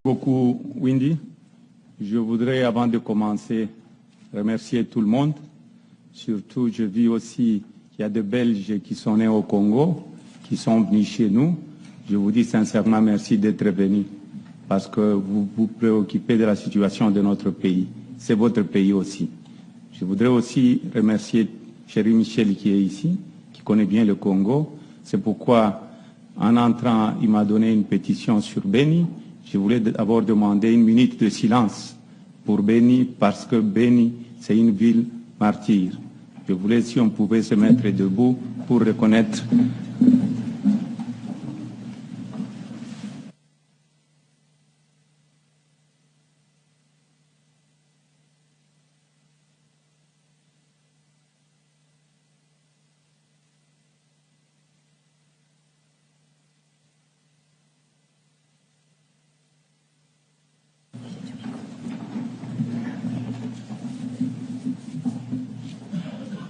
Beaucoup, Windy. Je voudrais, avant de commencer, remercier tout le monde. Surtout, je vis aussi qu'il y a des Belges qui sont nés au Congo, qui sont venus chez nous. Je vous dis sincèrement merci d'être venus parce que vous vous préoccupez de la situation de notre pays. C'est votre pays aussi. Je voudrais aussi remercier chéri Michel qui est ici, qui connaît bien le Congo. C'est pourquoi, en entrant, il m'a donné une pétition sur Beni. Je voulais d'abord demander une minute de silence pour Beni, parce que Beni, c'est une ville martyre. Je voulais, si on pouvait se mettre debout pour reconnaître.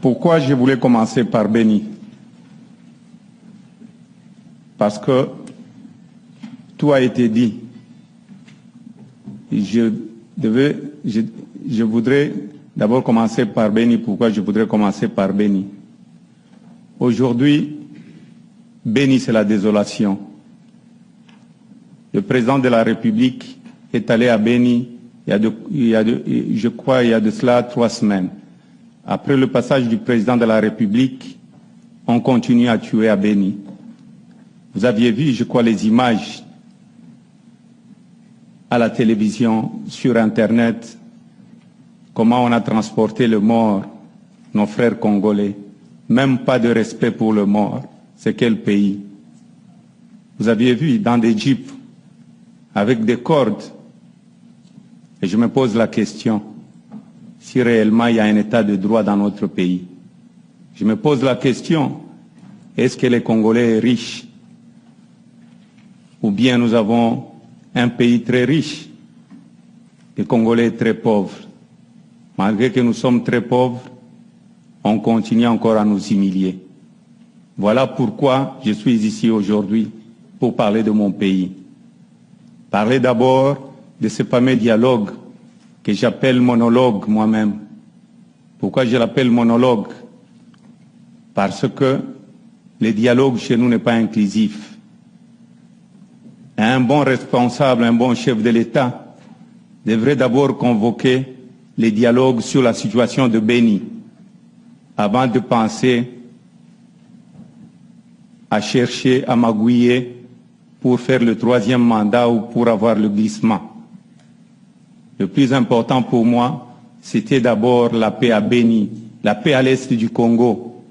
Pourquoi je voulais commencer par Beni? Parce que tout a été dit. Je voudrais d'abord commencer par Beni. Pourquoi je voudrais commencer par Beni? Aujourd'hui, Beni, c'est la désolation. Le président de la République est allé à Beni, je crois, il y a de cela 3 semaines. Après le passage du président de la République, on continue à tuer à Beni. Vous aviez vu, je crois, les images à la télévision, sur Internet, comment on a transporté le mort, nos frères congolais. Même pas de respect pour le mort. C'est quel pays? Vous aviez vu dans des jeeps, avec des cordes. Et je me pose la question, si réellement il y a un état de droit dans notre pays. Je me pose la question, est-ce que les Congolais sont riches? Ou bien nous avons un pays très riche, les Congolais très pauvres. Malgré que nous sommes très pauvres, on continue encore à nous humilier. Voilà pourquoi je suis ici aujourd'hui, pour parler de mon pays. Parler d'abord de ce fameux dialogue que j'appelle monologue moi-même. Pourquoi je l'appelle monologue? Parce que le dialogue chez nous n'est pas inclusif. Un bon responsable, un bon chef de l'État devrait d'abord convoquer les dialogues sur la situation de Beni avant de penser à chercher à magouiller pour faire le 3e mandat ou pour avoir le glissement. Le plus important pour moi, c'était d'abord la paix à Beni, la paix à l'est du Congo.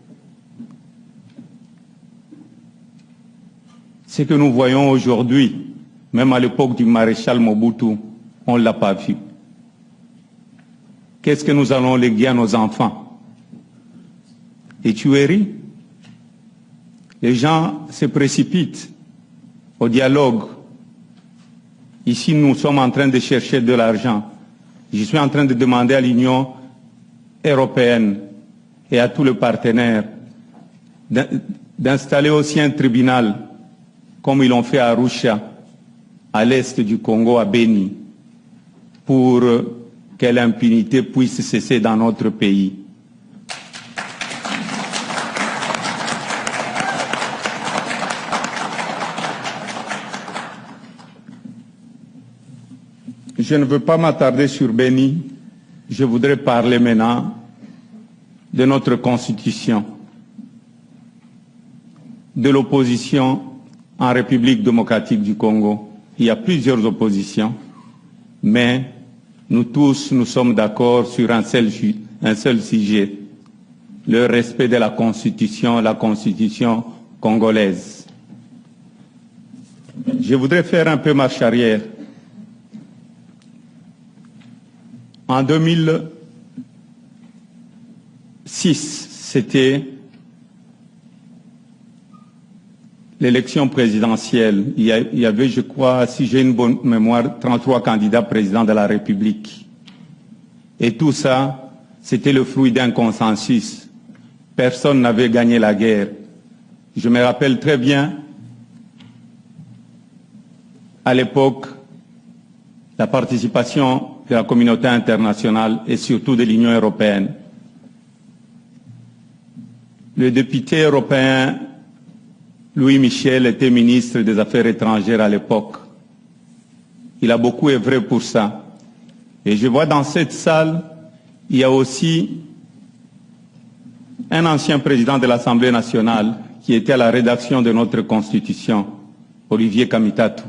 Ce que nous voyons aujourd'hui, même à l'époque du maréchal Mobutu, on ne l'a pas vu. Qu'est-ce que nous allons léguer à nos enfants? Les tueries? Les gens se précipitent au dialogue. Ici, nous sommes en train de chercher de l'argent. Je suis en train de demander à l'Union européenne et à tous les partenaires d'installer aussi un tribunal, comme ils l'ont fait à Arusha, à l'est du Congo, à Beni, pour que l'impunité puisse cesser dans notre pays. Je ne veux pas m'attarder sur Beni. Je voudrais parler maintenant de notre Constitution, de l'opposition en République démocratique du Congo. Il y a plusieurs oppositions, mais nous tous, nous sommes d'accord sur un seul sujet, le respect de la Constitution congolaise. Je voudrais faire un peu marche arrière. En 2006, c'était l'élection présidentielle. Il y avait, je crois, si j'ai une bonne mémoire, 33 candidats présidents de la République. Et tout ça, c'était le fruit d'un consensus. Personne n'avait gagné la guerre. Je me rappelle très bien à l'époque la participation de la communauté internationale et surtout de l'Union européenne. Le député européen Louis Michel était ministre des Affaires étrangères à l'époque. Il a beaucoup œuvré pour ça. Et je vois dans cette salle, il y a aussi un ancien président de l'Assemblée nationale qui était à la rédaction de notre Constitution, Olivier Kamitatu.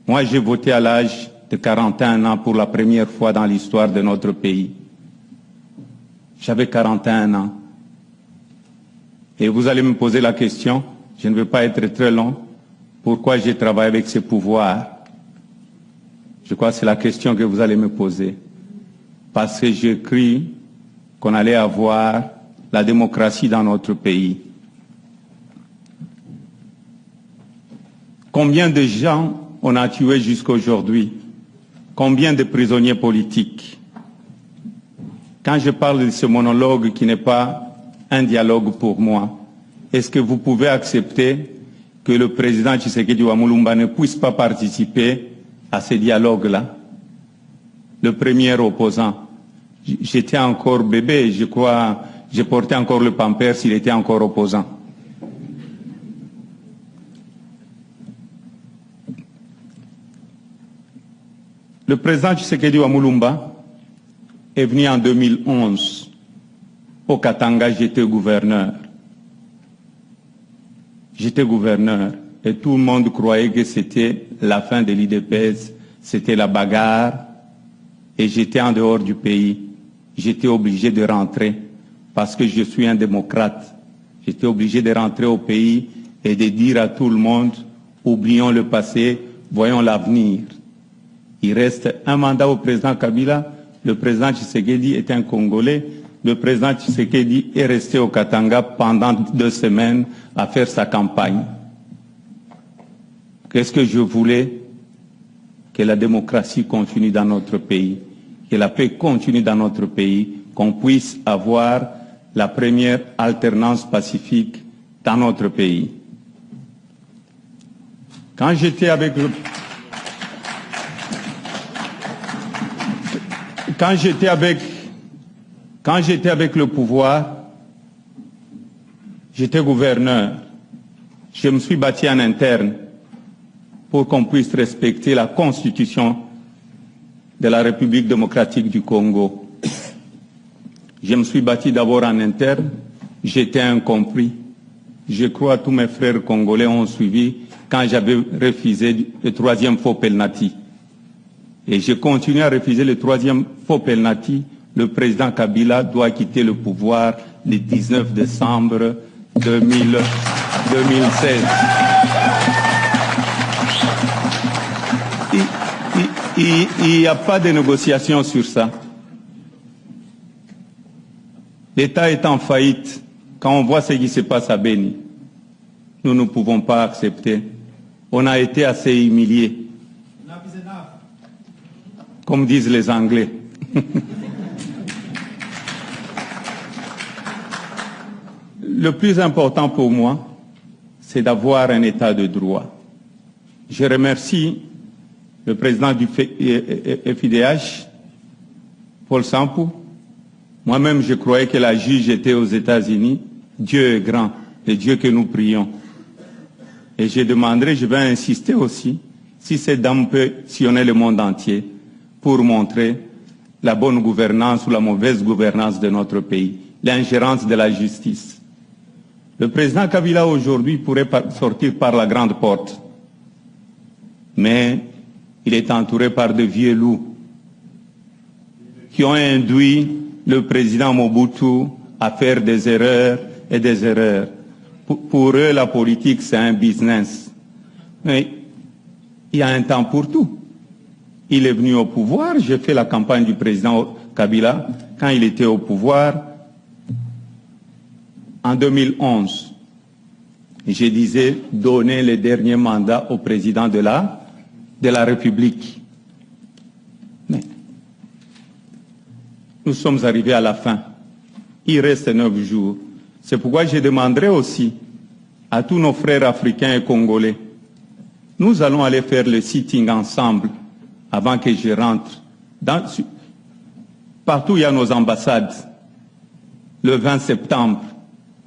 Moi, j'ai voté à l'âge de 41 ans pour la première fois dans l'histoire de notre pays. J'avais 41 ans. Et vous allez me poser la question, je ne vais pas être très long, pourquoi j'ai travaillé avec ce pouvoir? Je crois que c'est la question que vous allez me poser. Parce que j'ai cru qu'on allait avoir la démocratie dans notre pays. Combien de gens on a tués jusqu'à aujourd'hui? Combien de prisonniers politiques? Quand je parle de ce monologue qui n'est pas un dialogue pour moi, est-ce que vous pouvez accepter que le président Tshisekedi wa Mulumba ne puisse pas participer à ce dialogue-là? Le premier opposant, j'étais encore bébé, je crois, je portais encore le pampers s'il était encore opposant. Le président Tshisekedi wa Mulumba est venu en 2011. Au Katanga, j'étais gouverneur. J'étais gouverneur et tout le monde croyait que c'était la fin de l'IDPS, c'était la bagarre et j'étais en dehors du pays. J'étais obligé de rentrer parce que je suis un démocrate. J'étais obligé de rentrer au pays et de dire à tout le monde, oublions le passé, voyons l'avenir. Il reste un mandat au président Kabila. Le président Tshisekedi est un Congolais. Le président Tshisekedi est resté au Katanga pendant 2 semaines à faire sa campagne. Qu'est-ce que je voulais? Que la démocratie continue dans notre pays, que la paix continue dans notre pays, qu'on puisse avoir la première alternance pacifique dans notre pays. Quand j'étais avec le pouvoir, j'étais gouverneur. Je me suis battu en interne pour qu'on puisse respecter la Constitution de la République démocratique du Congo. Je me suis battu d'abord en interne, j'étais incompris. Je crois que tous mes frères congolais ont suivi quand j'avais refusé le 3e faux penalty. Et je continue à refuser le 3e faux penalty. Le président Kabila doit quitter le pouvoir le 19 décembre 2016. Il n'y a pas de négociation sur ça. L'État est en faillite. Quand on voit ce qui se passe à Beni, nous ne pouvons pas accepter. On a été assez humiliés. Comme disent les Anglais. Le plus important pour moi, c'est d'avoir un état de droit. Je remercie le président du FIDH, Paul Sampou. Moi-même, je croyais que la juge était aux États-Unis. Dieu est grand, le Dieu que nous prions. Et je demanderai, je vais insister aussi, si cette dame peut sillonner le monde entier pour montrer la bonne gouvernance ou la mauvaise gouvernance de notre pays, l'ingérence de la justice. Le président Kabila aujourd'hui pourrait sortir par la grande porte, mais il est entouré par de vieux loups qui ont induit le président Mobutu à faire des erreurs et des erreurs. Pour eux, la politique, c'est un business. Mais il y a un temps pour tout. Il est venu au pouvoir, j'ai fait la campagne du président Kabila quand il était au pouvoir en 2011. Je disais donner le dernier mandat au président de la République. Mais nous sommes arrivés à la fin. Il reste 9 jours. C'est pourquoi je demanderai aussi à tous nos frères africains et congolais Nous allons aller faire le sitting ensemble avant que je rentre. Partout où il y a nos ambassades, le 20 septembre,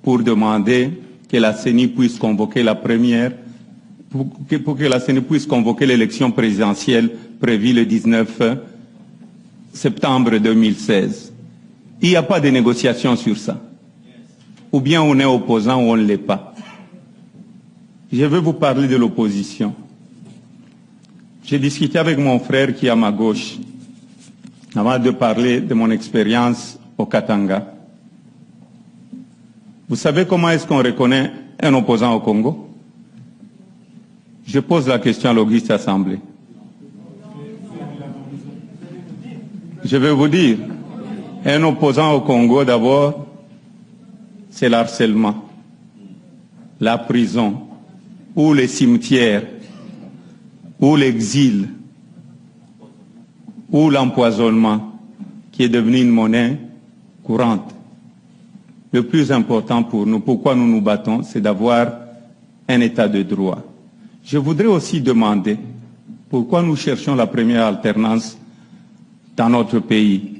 pour demander que la CENI puisse convoquer la première, pour que la CENI puisse convoquer l'élection présidentielle prévue le 19 septembre 2016. Il n'y a pas de négociation sur ça. Ou bien on est opposant ou on ne l'est pas. Je veux vous parler de l'opposition. J'ai discuté avec mon frère qui est à ma gauche, avant de parler de mon expérience au Katanga. Vous savez comment est-ce qu'on reconnaît un opposant au Congo? Je pose la question à l'Auguste Assemblée. Je vais vous dire, un opposant au Congo, d'abord, c'est l'harcèlement, la prison, ou les cimetières, ou l'exil, ou l'empoisonnement, qui est devenu une monnaie courante. Le plus important pour nous, pourquoi nous nous battons, c'est d'avoir un état de droit. Je voudrais aussi demander pourquoi nous cherchons la première alternance dans notre pays.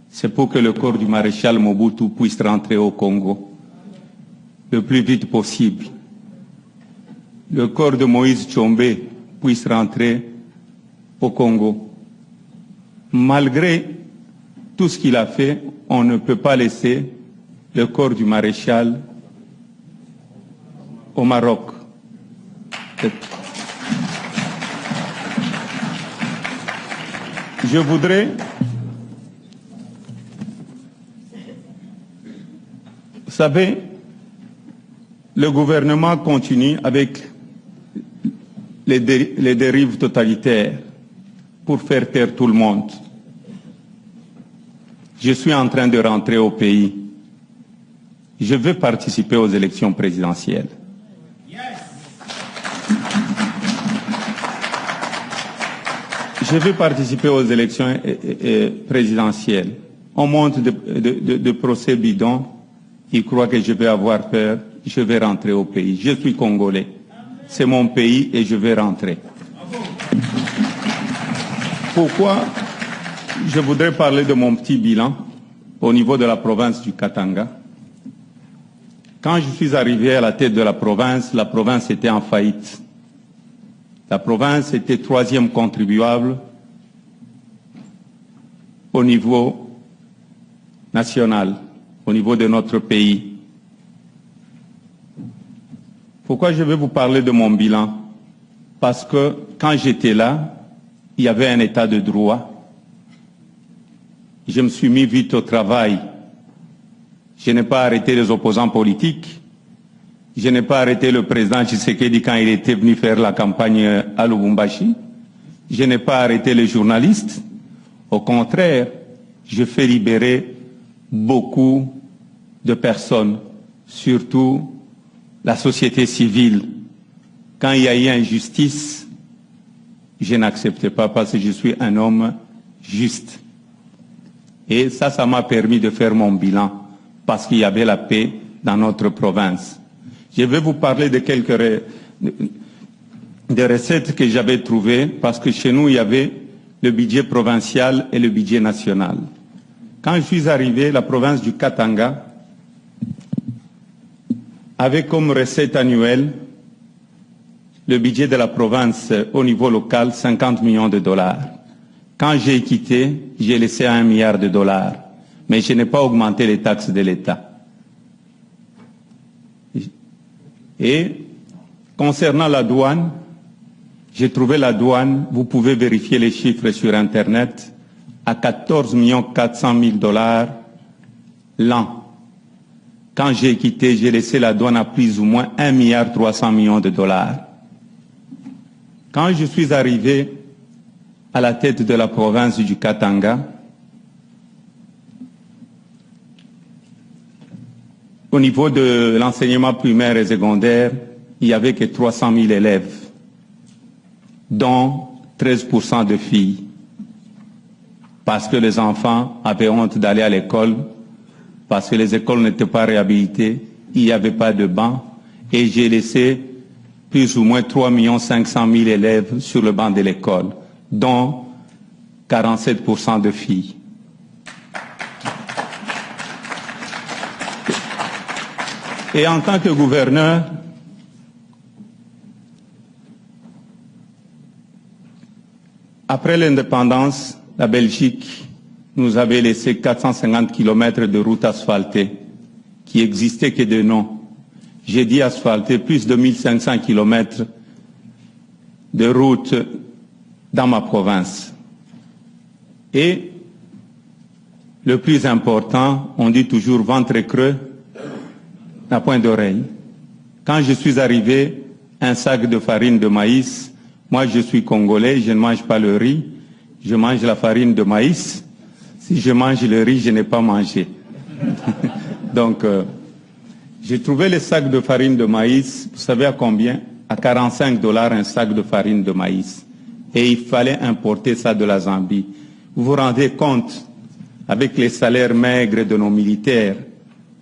C'est pour que le corps du maréchal Mobutu puisse rentrer au Congo le plus vite possible. Le corps de Moïse Tshombe puisse rentrer au Congo. Malgré tout ce qu'il a fait, on ne peut pas laisser le corps du maréchal au Maroc. Je voudrais vous savez, le gouvernement continue avec les dérives totalitaires pour faire taire tout le monde. Je suis en train de rentrer au pays. Je veux participer aux élections présidentielles. Je veux participer aux élections présidentielles. On monte de procès bidons. Ils croient que je vais avoir peur. Je vais rentrer au pays. Je suis congolais. C'est mon pays et je vais rentrer. Pourquoi je voudrais parler de mon petit bilan au niveau de la province du Katanga? Quand je suis arrivé à la tête de la province était en faillite. La province était troisième contribuable au niveau national, au niveau de notre pays. Pourquoi je vais vous parler de mon bilan? Parce que quand j'étais là, il y avait un état de droit. Je me suis mis vite au travail. Je n'ai pas arrêté les opposants politiques. Je n'ai pas arrêté le président Tshisekedi quand il était venu faire la campagne à Lubumbashi. Je n'ai pas arrêté les journalistes. Au contraire, je fais libérer beaucoup de personnes, surtout la société civile. Quand il y a eu injustice, je n'accepte pas parce que je suis un homme juste. Et ça m'a permis de faire mon bilan parce qu'il y avait la paix dans notre province. Je vais vous parler de quelques des recettes que j'avais trouvées parce que chez nous, il y avait le budget provincial et le budget national. Quand je suis arrivé, la province du Katanga avait comme recette annuelle le budget de la province au niveau local, 50 millions de dollars. Quand j'ai quitté, j'ai laissé 1 milliard de dollars, mais je n'ai pas augmenté les taxes de l'État. Et concernant la douane, j'ai trouvé la douane, vous pouvez vérifier les chiffres sur Internet, à 14 400 000 dollars l'an. Quand j'ai quitté, j'ai laissé la douane à plus ou moins 1 milliard 300 millions de dollars. Quand je suis arrivé à la tête de la province du Katanga, au niveau de l'enseignement primaire et secondaire, il n'y avait que 300 000 élèves, dont 13% de filles, parce que les enfants avaient honte d'aller à l'école, parce que les écoles n'étaient pas réhabilitées, il n'y avait pas de bancs, et j'ai laissé plus ou moins 3 500 000 élèves sur le banc de l'école, dont 47% de filles. Et en tant que gouverneur, après l'indépendance, la Belgique nous avait laissé 450 km de routes asphaltées qui existaient que de nom. J'ai dit asphaltées, plus de 1500 km de routes dans ma province. Et le plus important, on dit toujours ventre creux, à point d'oreille. Quand je suis arrivé, un sac de farine de maïs, moi je suis congolais, je ne mange pas le riz, je mange la farine de maïs. Si je mange le riz, je n'ai pas mangé. Donc, j'ai trouvé le sac de farine de maïs, vous savez à combien? À 45 $ un sac de farine de maïs. Et il fallait importer ça de la Zambie. Vous vous rendez compte, avec les salaires maigres de nos militaires,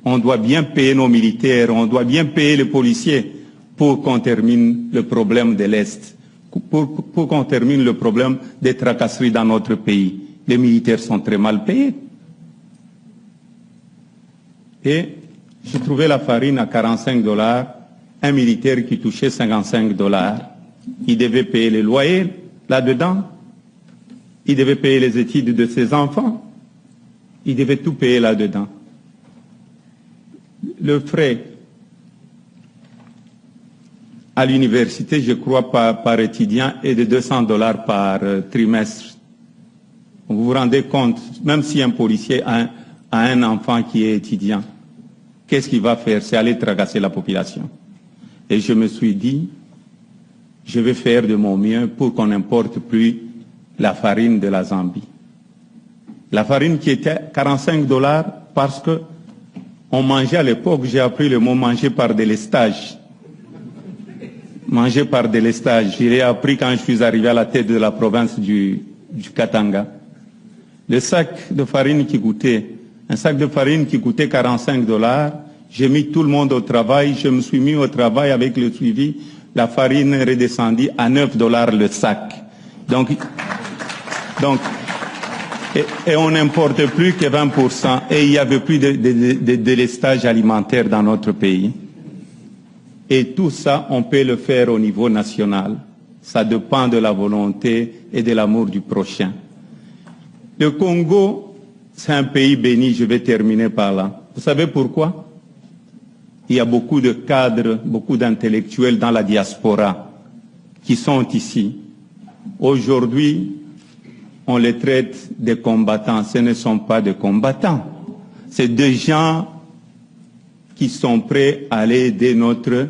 on doit bien payer nos militaires, on doit bien payer les policiers pour qu'on termine le problème de l'Est, pour qu'on termine le problème des tracasseries dans notre pays. Les militaires sont très mal payés. Et j'ai trouvé la farine à 45 $, un militaire qui touchait 55 $. Il devait payer les loyers là-dedans, il devait payer les études de ses enfants, il devait tout payer là-dedans. Le frais à l'université, je crois, par étudiant est de 200 $ par trimestre. Vous vous rendez compte, même si un policier a un enfant qui est étudiant, qu'est-ce qu'il va faire? C'est aller tracasser la population. Et je me suis dit, je vais faire de mon mieux pour qu'on n'importe plus la farine de la Zambie. La farine qui était 45 $ parce que on mangeait à l'époque, j'ai appris le mot manger par délestage. Manger par délestage. Je l'ai appris quand je suis arrivé à la tête de la province du Katanga. Le sac de farine qui coûtait, un sac de farine qui coûtait 45 $, j'ai mis tout le monde au travail, je me suis mis au travail avec le suivi, la farine est redescendue à 9 $ le sac. Donc et on n'importe plus que 20%, et il n'y avait plus de délestage alimentaire dans notre pays. Et tout ça, on peut le faire au niveau national. Ça dépend de la volonté et de l'amour du prochain. Le Congo, c'est un pays béni, je vais terminer par là. Vous savez pourquoi? Il y a beaucoup de cadres, beaucoup d'intellectuels dans la diaspora qui sont ici. Aujourd'hui, on les traite de combattants. Ce ne sont pas des combattants. C'est des gens qui sont prêts à aller aider notre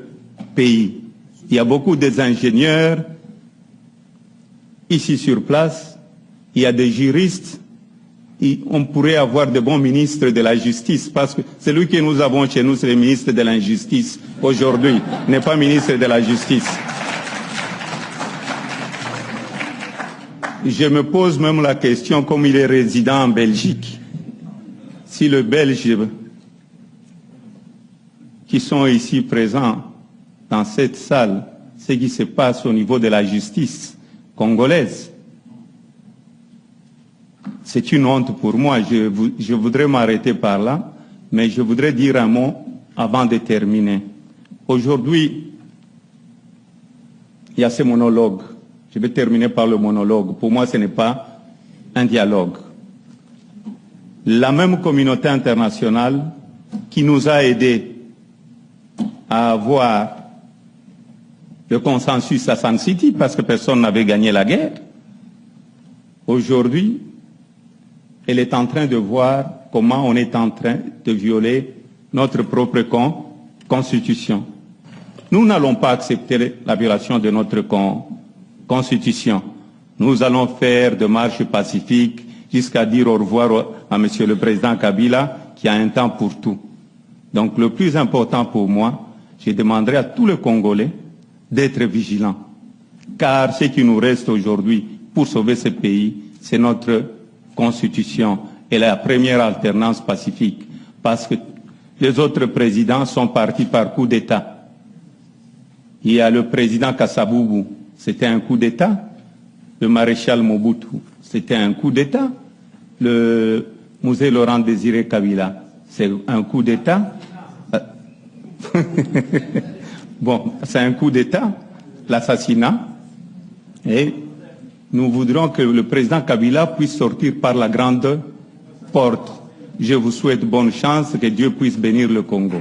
pays. Il y a beaucoup d'ingénieurs ici sur place. Il y a des juristes. On pourrait avoir de bons ministres de la justice, parce que celui que nous avons chez nous, c'est le ministre de l'injustice aujourd'hui, n'est pas ministre de la justice. Je me pose même la question, comme il est résident en Belgique, si les Belges qui sont ici présents dans cette salle, ce qui se passe au niveau de la justice congolaise, c'est une honte pour moi. Je voudrais m'arrêter par là, mais je voudrais dire un mot avant de terminer. Aujourd'hui, il y a ce monologue. Je vais terminer par le monologue. Pour moi, ce n'est pas un dialogue. La même communauté internationale qui nous a aidés à avoir le consensus à Sun City, parce que personne n'avait gagné la guerre, aujourd'hui, elle est en train de voir comment on est en train de violer notre propre constitution. Nous n'allons pas accepter la violation de notre constitution. Nous allons faire des marches pacifiques jusqu'à dire au revoir à Monsieur le Président Kabila, qui a un temps pour tout. Donc le plus important pour moi, je demanderai à tous les Congolais d'être vigilants. Car ce qui nous reste aujourd'hui pour sauver ce pays, c'est notre constitution et la première alternance pacifique. Parce que les autres présidents sont partis par coup d'État. Il y a le président Kassaboubou, c'était un coup d'État. Le maréchal Mobutu, c'était un coup d'État. Le musée Laurent Désiré Kabila, c'est un coup d'État. Bon, c'est un coup d'État, l'assassinat. Et nous voudrons que le président Kabila puisse sortir par la grande porte. Je vous souhaite bonne chance, que Dieu puisse bénir le Congo.